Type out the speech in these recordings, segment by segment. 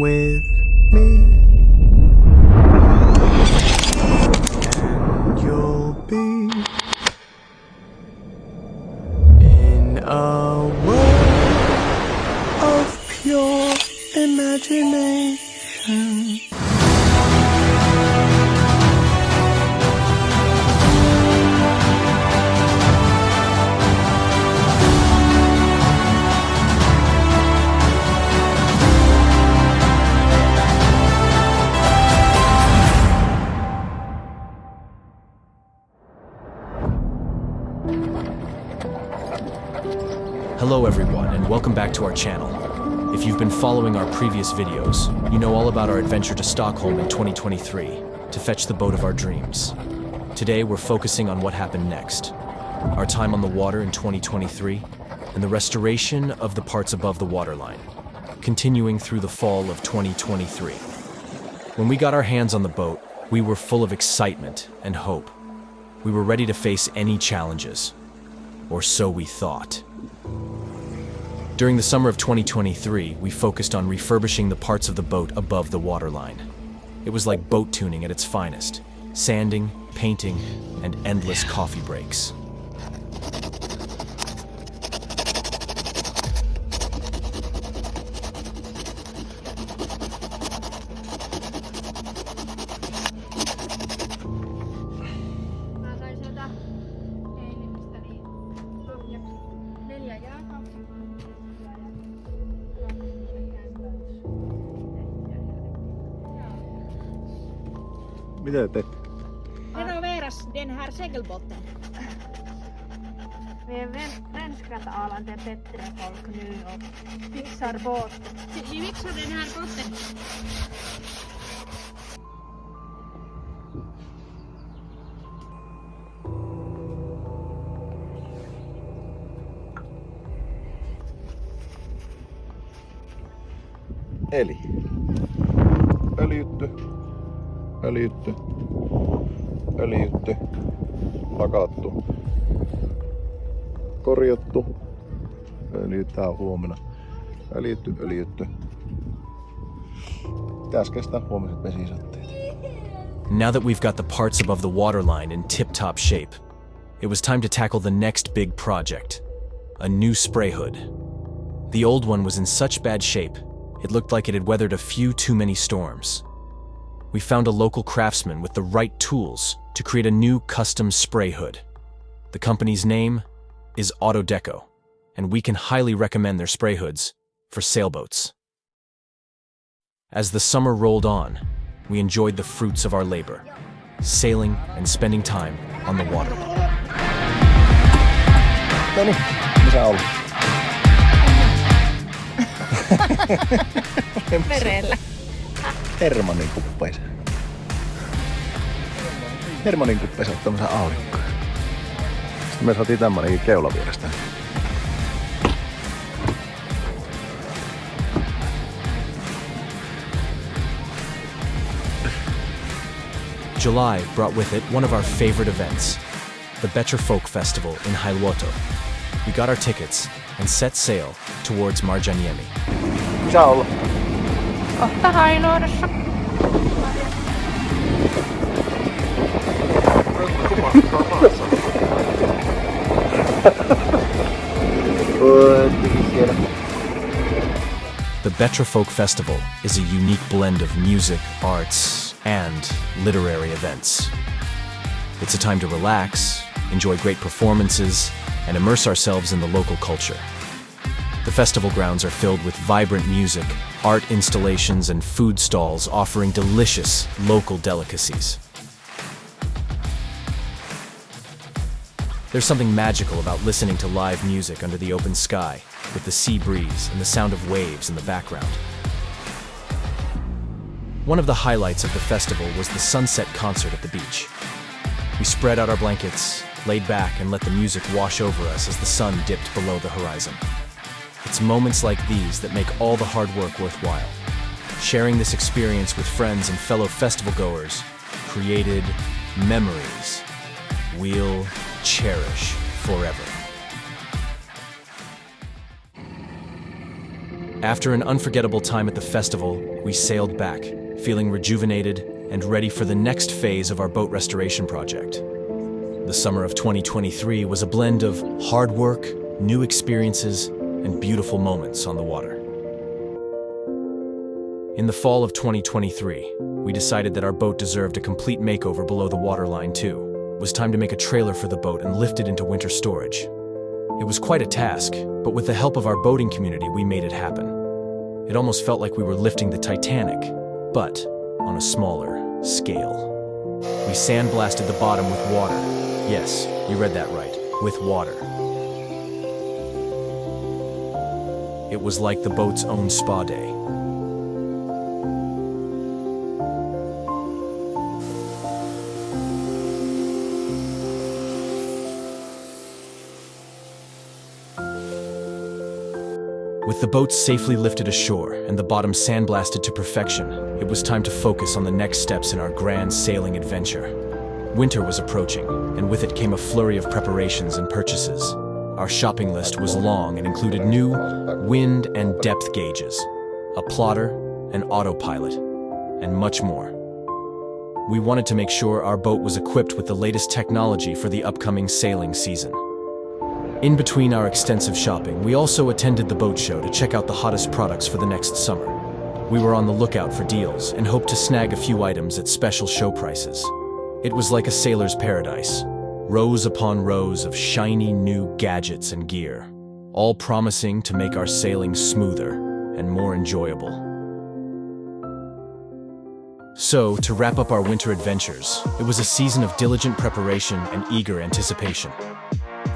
with me, and you'll be in a world of pure imagination. Hello everyone, and welcome back to our channel. If you've been following our previous videos, you know all about our adventure to Stockholm in 2023 to fetch the boat of our dreams. Today we're focusing on what happened next, our time on the water in 2023, and the restoration of the parts above the waterline, continuing through the fall of 2023. When we got our hands on the boat, we were full of excitement and hope. We were ready to face any challenges, or so we thought. During the summer of 2023, we focused on refurbishing the parts of the boat above the waterline. It was like boat tuning at its finest, sanding, painting, and endless coffee breaks. Mitä teet? Renoveras den här segelbåten. Vi är renskat Arlanda bättre folk nu och fixar båt. Vi fixar den här båten. Eli öljytty, lakattu, korjattu, öljytään huomenna, öljytty. Pitäis kestää huomiset vesisatteet. Now that we've got the parts above the waterline in tip-top shape, it was time to tackle the next big project, a new spray hood. The old one was in such bad shape, it looked like it had weathered a few too many storms. We found a local craftsman with the right tools to create a new custom spray hood. The company's name is Autodeco, and we can highly recommend their spray hoods for sailboats. As the summer rolled on, we enjoyed the fruits of our labor, sailing and spending time on the water. Noniin, missä on? Merellä. Hermannin kuppeisen. Hermannin kuppeisen tämmösen aurinkoon. Sitten me saatiin tämmönenkin keulavierestä. July brought with it one of our favorite events, the Better Folk Festival in Hailuoto. We got our tickets and set sail towards Marjaniemi. Missä on? Kohta Hailuodossa. The Better Folk Festival is a unique blend of music, arts, and literary events. It's a time to relax, enjoy great performances, and immerse ourselves in the local culture. The festival grounds are filled with vibrant music, art installations, and food stalls offering delicious local delicacies. There's something magical about listening to live music under the open sky, with the sea breeze and the sound of waves in the background. One of the highlights of the festival was the sunset concert at the beach. We spread out our blankets, laid back, and let the music wash over us as the sun dipped below the horizon. It's moments like these that make all the hard work worthwhile. Sharing this experience with friends and fellow festival goers created memories we'll cherish forever. After an unforgettable time at the festival, we sailed back, feeling rejuvenated and ready for the next phase of our boat restoration project. The summer of 2023 was a blend of hard work, new experiences, and beautiful moments on the water. In the fall of 2023, we decided that our boat deserved a complete makeover below the waterline too. It was time to make a trailer for the boat and lift it into winter storage. It was quite a task, but with the help of our boating community, we made it happen. It almost felt like we were lifting the Titanic, but on a smaller scale. We sandblasted the bottom with water. Yes, you read that right, with water. It was like the boat's own spa day. With the boat safely lifted ashore and the bottom sandblasted to perfection, it was time to focus on the next steps in our grand sailing adventure. Winter was approaching, and with it came a flurry of preparations and purchases. Our shopping list was long and included new wind and depth gauges, a plotter, an autopilot, and much more. We wanted to make sure our boat was equipped with the latest technology for the upcoming sailing season. In between our extensive shopping, we also attended the boat show to check out the hottest products for the next summer. We were on the lookout for deals and hoped to snag a few items at special show prices. It was like a sailor's paradise, rows upon rows of shiny new gadgets and gear, all promising to make our sailing smoother and more enjoyable. So, to wrap up our winter adventures, it was a season of diligent preparation and eager anticipation.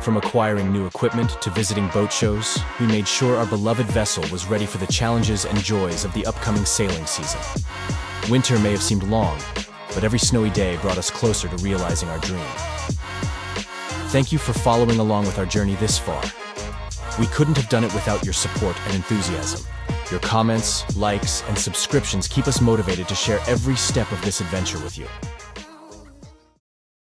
From acquiring new equipment to visiting boat shows, we made sure our beloved vessel was ready for the challenges and joys of the upcoming sailing season. Winter may have seemed long, but every snowy day brought us closer to realizing our dream. Thank you for following along with our journey this far. We couldn't have done it without your support and enthusiasm. Your comments, likes, and subscriptions keep us motivated to share every step of this adventure with you.